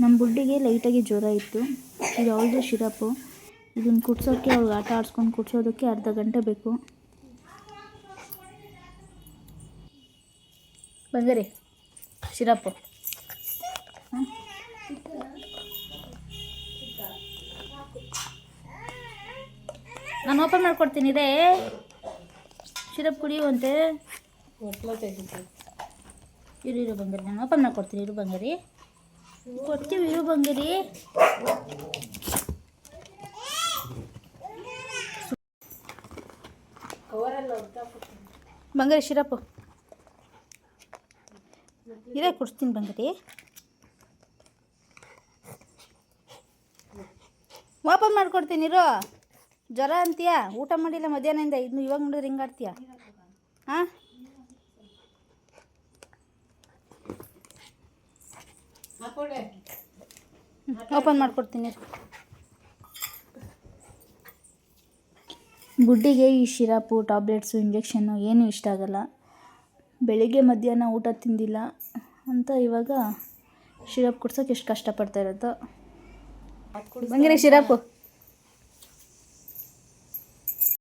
ನಮ್ಮ ಬುಡ್ಡಿಗೆ ಲೈಟಾಗಿ ಜ್ವರ ಇತ್ತು. ಇದು ಅವಳದು ಶಿರಪ್ಪು. ಇದನ್ನು ಕುಡ್ಸೋಕ್ಕೆ ಅವ್ಳಿಗೆ ಆಟ ಆಡಿಸ್ಕೊಂಡು ಕುಡ್ಸೋದಕ್ಕೆ ಅರ್ಧ ಗಂಟೆ ಬೇಕು. ಬಂದರೆ ಶಿರಪ್ಪು ನಾನು ಓಪನ್ ಮಾಡ್ಕೊಡ್ತೀನಿ ರೇ. ಶಿರಪ್ ಕುಡಿಯುವಂತೆ ಇರು ಬಂಗಾರಿ, ನಾನು ಓಪನ್ ಮಾಡ್ಕೊಡ್ತೀನಿ. ಇರು ಬಂಗಾರಿ, ಕೊಡ್ತೀವಿ. ಇರು ಬಂಗಾರಿ. ಬಂಗಾರಿ ಶಿರಪ್ಪು ಇರೇ ಕುಡಿಸ್ತೀನಿ ಬಂಗಾರಿ. ಓಪನ್ ಮಾಡ್ಕೊಡ್ತೀನಿ ಇರು. ಜ್ವರ ಅಂತೀಯಾ? ಊಟ ಮಾಡಿಲ್ಲ ಮಧ್ಯಾಹ್ನದಿಂದ, ಇನ್ನು ಇವಾಗ ನೋಡಿದ್ರೆ ಹಿಂಗೆ ಆಡ್ತೀಯ? ಹಾಂ, ಓಪನ್ ಮಾಡ್ಕೊಡ್ತೀನಿ. ಬುಡ್ಡಿಗೆ ಈ ಶಿರಪ್ಪು, ಟ್ಯಾಬ್ಲೆಟ್ಸು, ಇಂಜೆಕ್ಷನ್ನು ಏನೂ ಇಷ್ಟ ಆಗಲ್ಲ. ಬೆಳಿಗ್ಗೆ ಮಧ್ಯಾಹ್ನ ಊಟ ತಿಂದಿಲ್ಲ ಅಂತ ಇವಾಗ ಶಿರಪ್ ಕುಡ್ಸೋಕೆ ಎಷ್ಟು ಕಷ್ಟಪಡ್ತಾ ಇರೋದು. ಬಂಗಿರಿ ಶಿರಪ್ಪು.